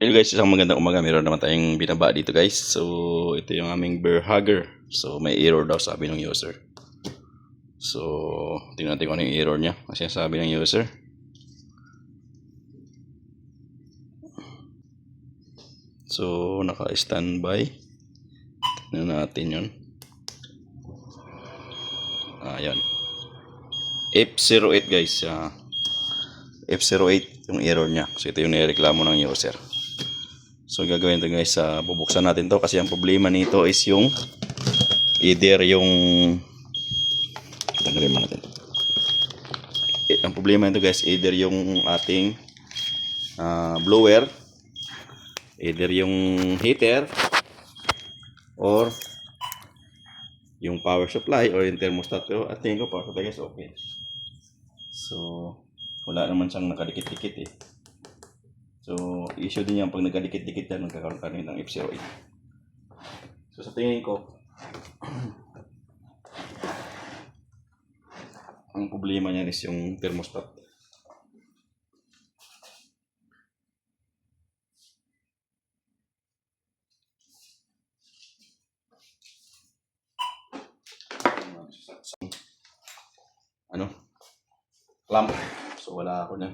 Hello guys, isang magandang umaga. Meron naman tayong binaba dito guys. So, ito yung aming bear hugger. So, may error daw sabi ng user. So, tingnan natin kung ano yung error niya. Kasi sabi ng user. So, naka-standby. Tingnan natin yun. Ayan. F08 guys. F08 yung error niya. So, ito yung nireklamo ng user. So, gagawin ito guys. Bubuksan natin to kasi ang problema nito is yung either yung tanggalin mo natin. Ang problema nito guys, either yung ating blower, either yung heater, or yung power supply, or yung thermostat. Pero at tingin ko power supply guys okay. So, wala naman siyang nakadikit-dikit eh. So, issue din yan pag nagkadikit-dikit yan, magkakaroon ka rin ng F08. So, sa tingin ko, ang problema niyan is yung thermostat. Clamp. So, wala ako na.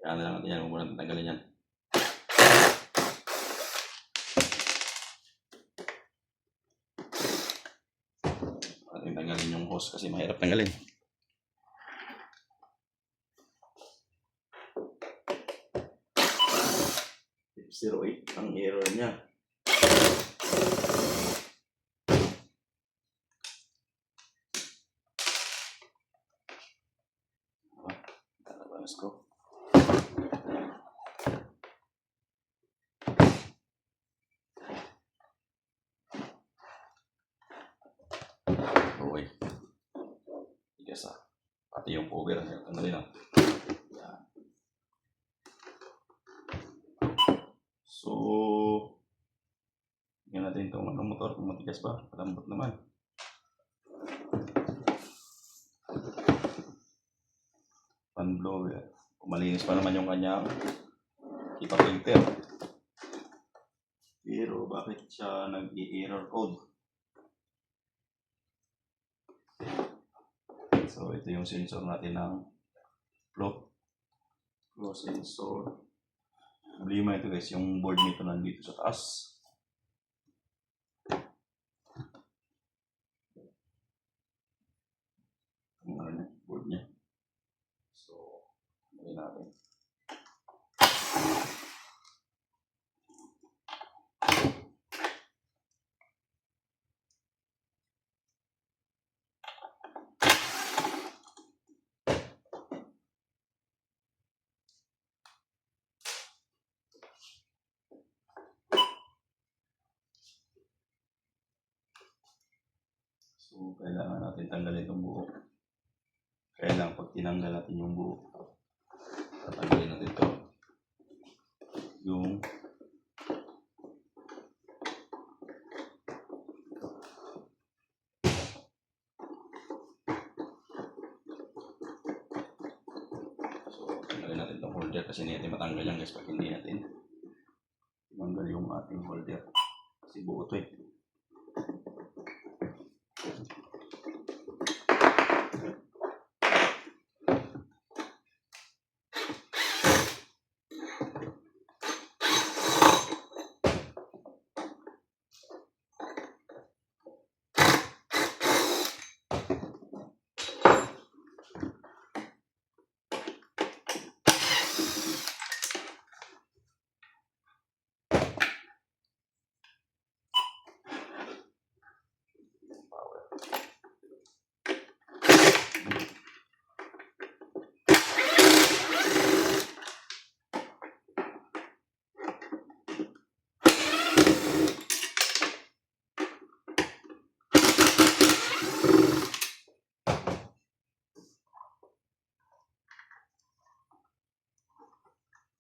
Kaya na lang natin yan. Huwag mo natin tanggalin yan. Ating tanggalin yung hose kasi mahirap tanggalin. F08 ang error niya. Let's go. Okay. Tigas pati yung cover niya. Tanggalin lang. So, tingnan natin itong motor kung matigas ba. Malambot naman. Fan blower. Malinis pa naman yung kanyang HEPA filter. Pero bakit siya nag-error code? So ito yung sensor natin ng flow sensor. Problema ito guys, yung board nito nandito sa taas. Ang ano niya, board niya. So, gawin natin. So, kailangan natin tanggalin itong buo. Kailangan pag tinanggal natin yung buo, tatanggalin natin ito. Yung tanggalin natin itong holder kasi hindi natin matanggal yan guys pag hindi natin tinanggal yung ating holder kasi buo ito eh.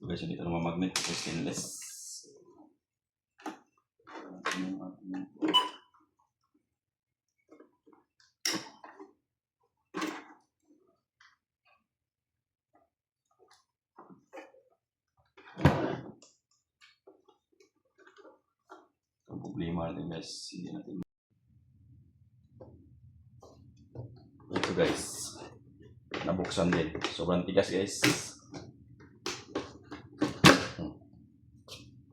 So guys, dito naman magnet kasi stainless. ginawa natin guys. Hindi natin. Ito guys. Nabuksan din. Sobrang tigas guys.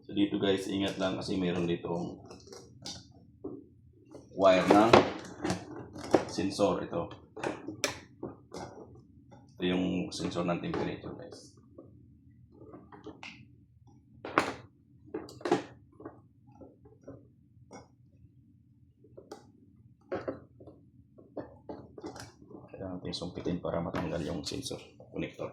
So dito guys, ingat lang kasi mayroon ditong wire ng sensor. Ito yung sensor ng temperature guys. Kailangan natin sumpitin para matanggal yung sensor connector.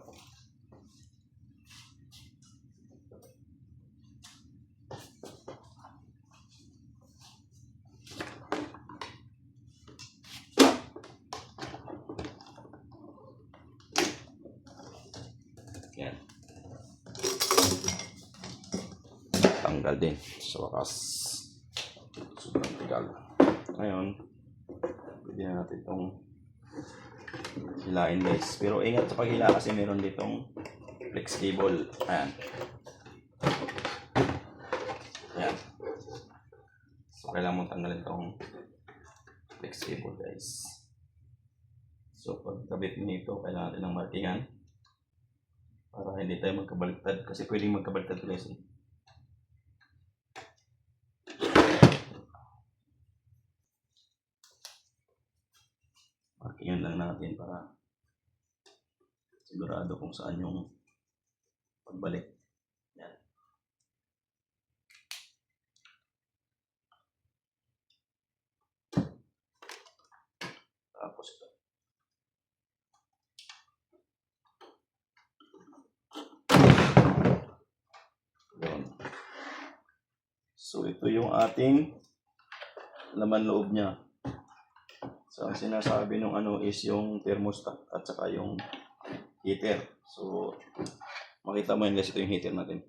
Yan. Tanggal din sa wakas. Sobrang tigal. Ngayon, pwede na natin itong hilain guys. Pero ingat sa paghila kasi meron ditong flex cable. Ayan. Ayan. So, kailangan mong tanggalin itong flex cable guys. So, pagkabit nito, kailangan natin ng markingan para hindi tayo magkabaliktad. Kasi pwedeng magkabaliktad guys. Markingan lang natin para sigurado kung saan yung pagbalik. Yan. Tapos ito. Yun. So ito yung ating laman loob niya. So ang sinasabi nung ano is yung thermostat at saka yung heater. So makita mo yun guys, ito yung heater natin.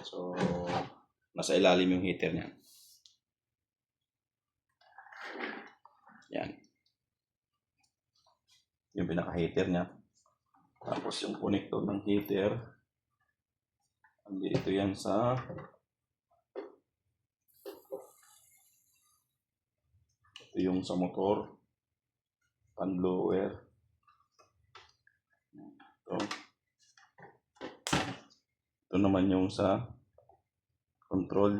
So nasa ilalim yung heater niya. Yan. Yung pinaka-heater niya. Tapos yung connector ng heater. Andito yan sa ito yung sa motor. Fan blower. Ito. Ito naman yung sa control.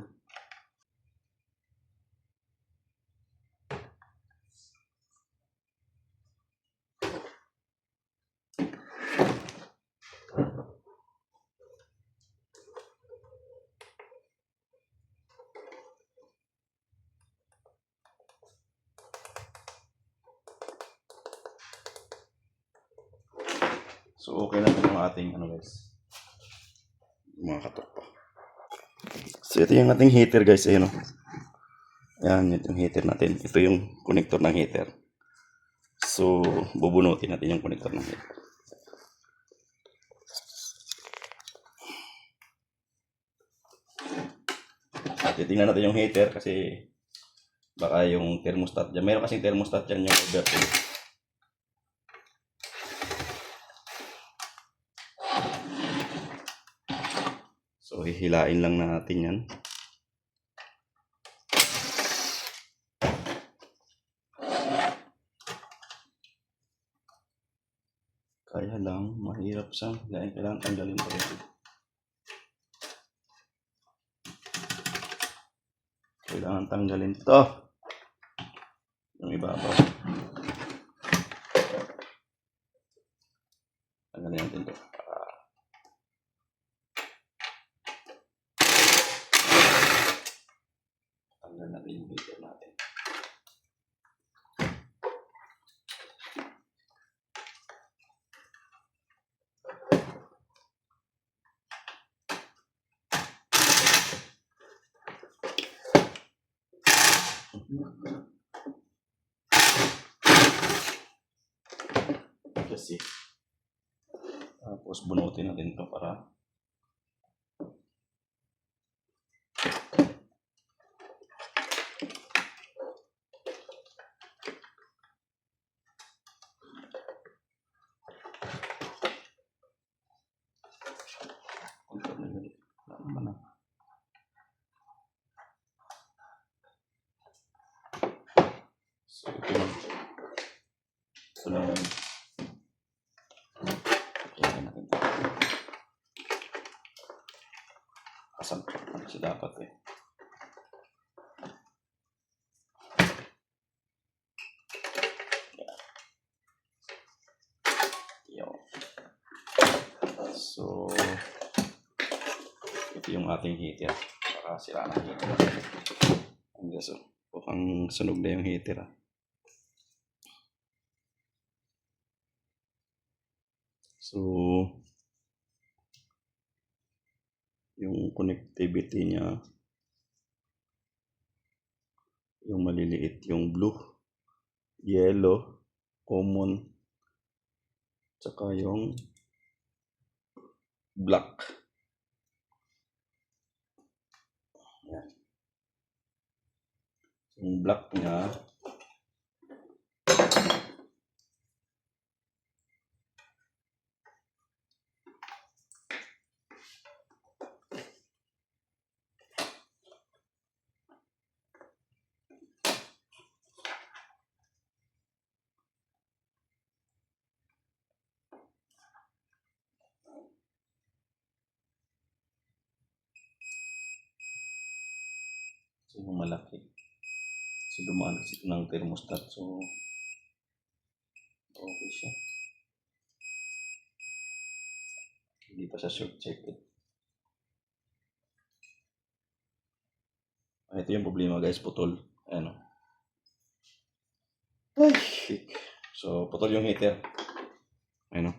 So okay na yung ating ano guys. Mga katok pa. So ito yung ating heater guys, ayun o. Ayan, ito yung heater natin. Ito yung connector ng heater. So bubunutin natin yung connector ng heater. Titingnan natin yung heater kasi baka yung thermostat dyan. Meron kasing thermostat dyan yung overflow. So hihilain lang natin yan. Kaya lang, mahirap siyang hilain. Kailangan tanggalin ko rin. Kailangan tanggalin to. Yung ibabaw. Tanggalin natin to. Tanggal natin yung heater natin. Kasi tapos bunutin natin to para kontrol na yun. Wala naman na. So, ito lang. Okay, natin ito. Kasampak na kasi dapat eh. Yan. So, ito yung ating heater. Baka sira na heater. Mukhang sunog na yung heater. So, yung connectivity niya, yung maliliit, yung blue, yellow, common, tsaka yung black. Yan. Yung black niya, so yung malaki. So dumaan kasi ito ng thermostat. So, okay siya. Hindi pa siya short circuit. Ito yung problema guys, putol. Ano? So, putol yung heater. Ano?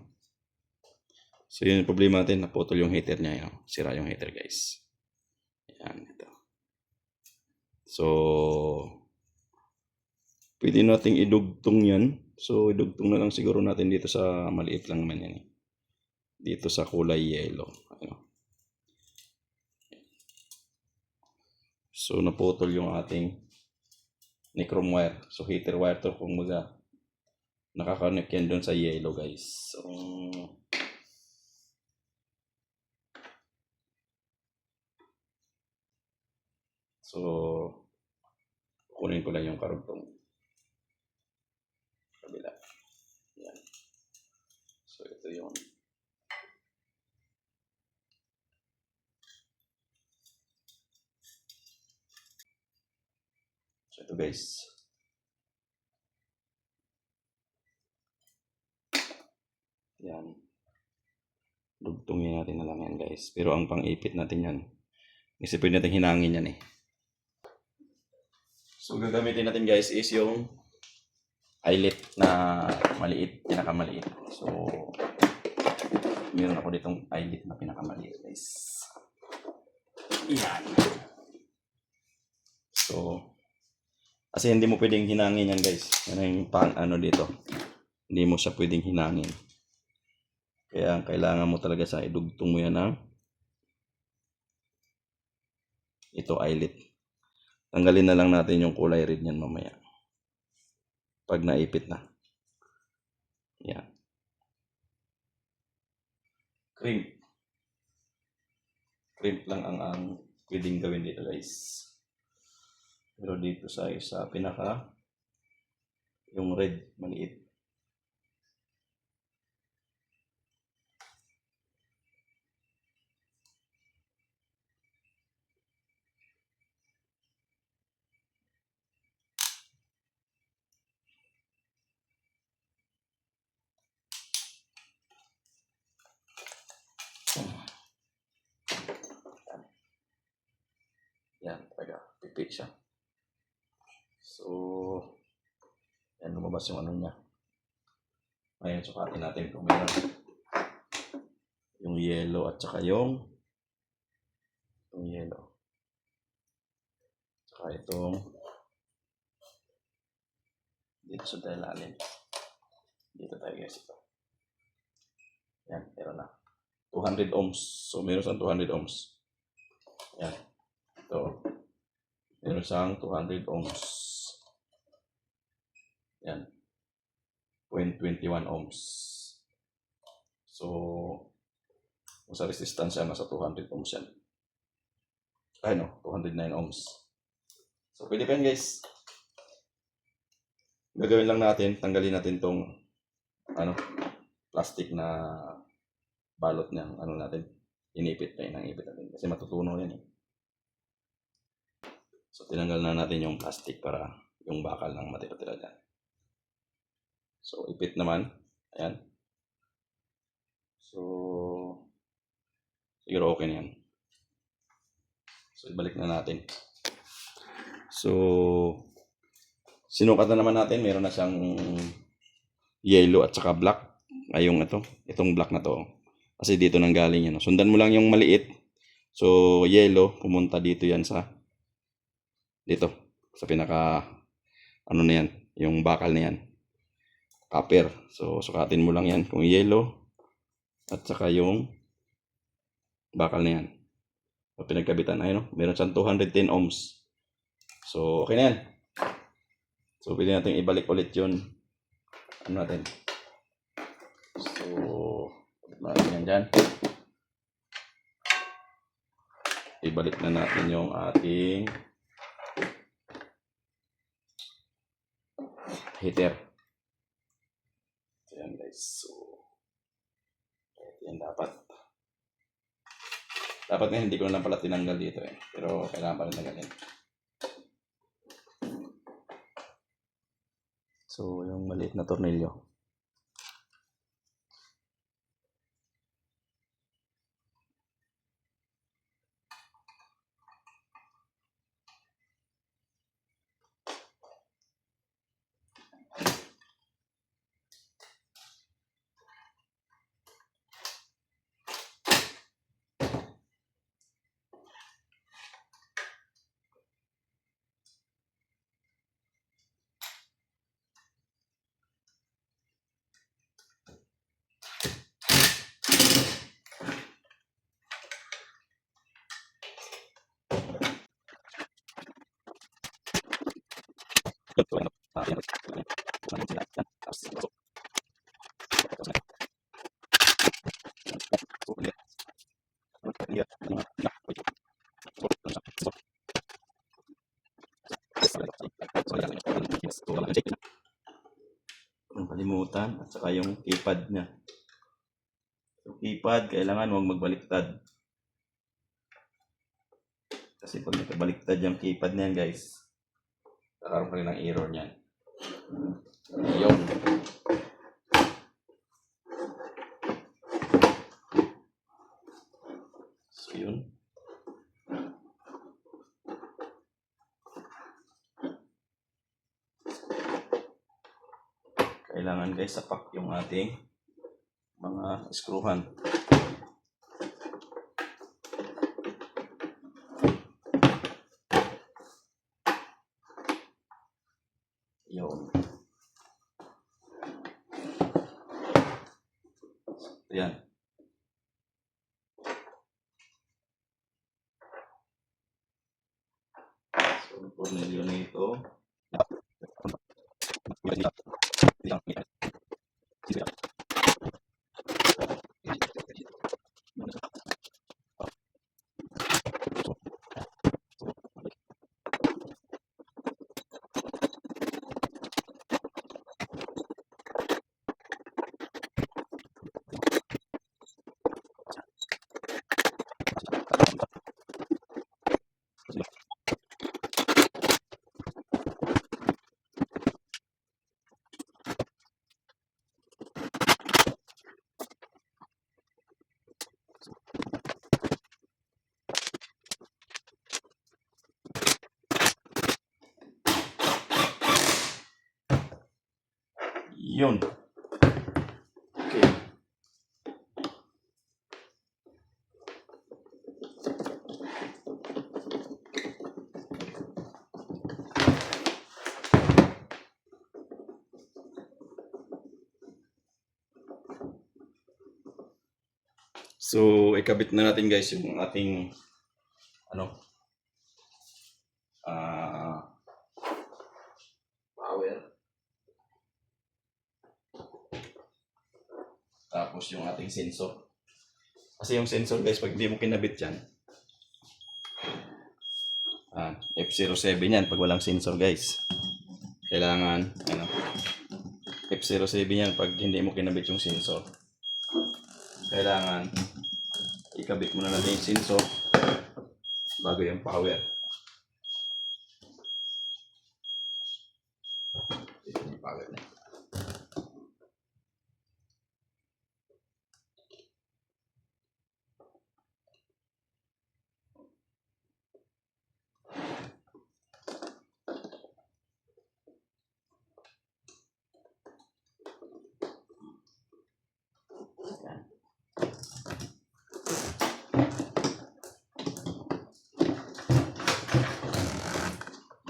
So, yun yung problema natin. Naputol yung heater niya. Yan. Sira yung heater guys. Yan, ito. So, pwede nating idugtong yan. So, idugtong na lang siguro natin dito sa maliit lang naman yan. Dito sa kulay yellow. Ano? So, naputol yung ating nichrome wire. So, heater wire to kung maga nakaka-connect yan doon sa yellow guys. So, kunin ko lang yung karugtong. Kabila. Yan. So, ito yun. So, ito guys. Yan. Dugtungin natin na lang yan guys. Pero ang pang-ipit natin yan. Kasi pwede natin hinangin yan eh. So, gagamitin natin guys is yung eyelet na maliit, pinakamaliit. So, meron ako ditong eyelet na pinakamaliit guys. Yan. So, kasi hindi mo pwedeng hinangin yan guys. Yan yung ano dito. Hindi mo siya pwedeng hinangin. Kaya kailangan mo talaga sa idugtong mo yan ng ito eyelet. Tanggalin na lang natin yung kulay red niyan mamaya. Pag naipit na. Yan. Crimp. Crimp lang ang pwedeng gawin dito guys. Pero dito sa pinaka yung red maliit. Yan, talaga. Pipit siya. So, yan, lumabas yung ano niya. Ngayon, sukatin natin kung meron yung yellow at saka yung yellow. Saka itong dito sa ilalim. Dito tayo guys ito. Yan, meron na. 200 ohms. So, meron siyang 200 ohms. Yan. Ito. Meron siyang 200 ohms. Yan. 0.21 ohms. So, kung sa resistance yan, nasa 200 ohms yan. Ay no, 209 ohms. So, pwede pa yan guys. gagawin lang natin, tanggalin natin tong ano, plastic na balot ng ano natin. Inipit na ng ipit natin kasi matutunaw yan eh. So tinanggal na natin yung plastic para yung bakal lang matira-tira dyan. So ipit naman. Ayan. So siguro okay na yan. So ibalik na natin. So sinukat na naman natin. Meron na siyang yellow at saka black. Ay yung itong black na to. Kasi dito nang galing yan. Sundan mo lang yung maliit. So yellow, pumunta dito yan dito sa pinaka ano na yan, yung bakal na yan. Copper. So sukatin mo lang yan kung yellow at saka yung bakal na yan. So pinagkabitan ay no, meron siyang 210 ohms. So okay na yan. So pwede natin ibalik ulit yun. Ano natin? So natin yan dyan. Ibalik na natin yung ating heater. Ayan guys. So yan dapat nga hindi ko na pala tinanggal dito eh. Pero kailangan pa rin tanggalin. So yung maliit na tornilyo. Kalimutan at saka yung keypad niya. Yung keypad kailangan huwag magbaliktad. Kasi pag nakabaliktad yung keypad niyan guys, kakaroon pa rin ng error niyan. Yun. So yun. Kailangan guys sapak yung ating mga skruhan. Yun. Ayan. So, tornilyo nito. Yun. Okay. So, ikabit na natin guys yung ating power. Tapos yung ating sensor. Kasi yung sensor guys, pag hindi mo kinabit yan, F07 yan pag walang sensor guys. kailangan, ano, F07 yan pag hindi mo kinabit yung sensor. Kailangan, ikabit mo na natin yung sensor bago yung power. Ito yung power na.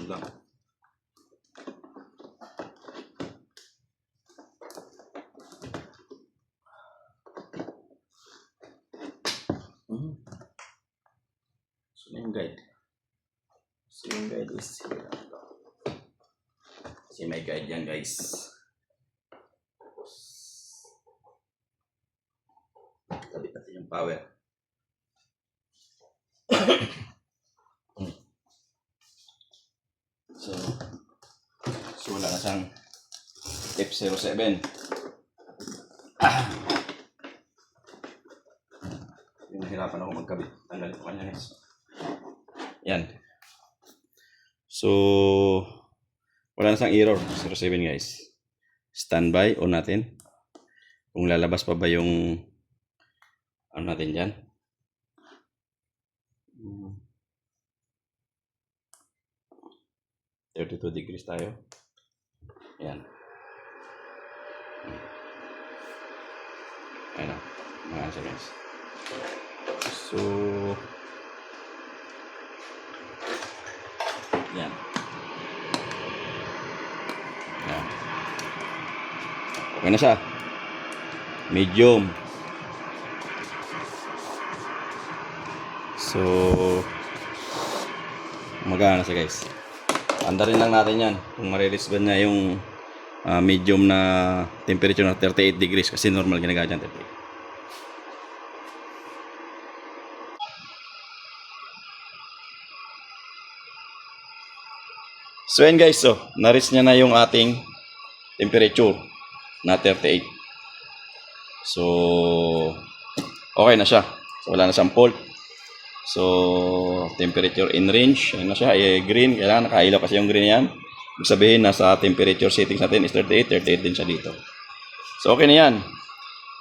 Lang. So yung guide. So yung guide is here. Kasi may guide yan guys. Kabit natin yung power. So wala na siyang F07. Yung nahirapan ako magkabit. Tanggalin ko kanya guys. Yan. So wala na siyang error. 07 guys. Standby. On natin. Kung lalabas pa ba yung ano natin dyan. 32 degrees tayo. Yan. Ayan na. Mga siya guys. So, yan. Yan. Okay na siya. Medium. So, magana siya guys. Andarin lang natin yan kung marilis ba niya yung medium na temperature na 38 degrees kasi normal ginagawa dyan 38. So yan guys, so na-reach niya na yung ating temperature na 38. So okay na siya. So wala na siyang fault. So temperature in range, ayun na siya, green, kailangan nakailaw kasi yung green yan. Ibig sabihin nasa temperature settings natin is 38 din siya dito. So okay na yan.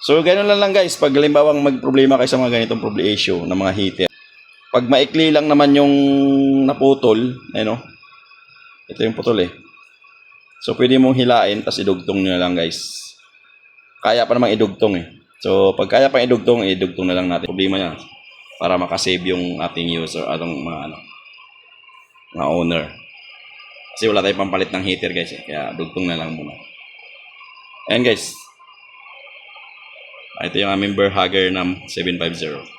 So ganoon lang guys, pag halimbawang magproblema kayo sa mga ganitong issue ng mga heater. Pag maikli lang naman yung naputol, ayun, ito yung putol eh. So pwede mong hilain tapos idugtong nyo na lang guys. Kaya pa namang idugtong eh. So pag kaya pa idugtong, idugtong na lang natin. Problema niya para makasave yung ating user, atong mga owner. Kasi wala tayong pampalit ng heater guys eh. Kaya dugtong na lang muna. Ayan guys. Ito yung aming Berhager NAM 750.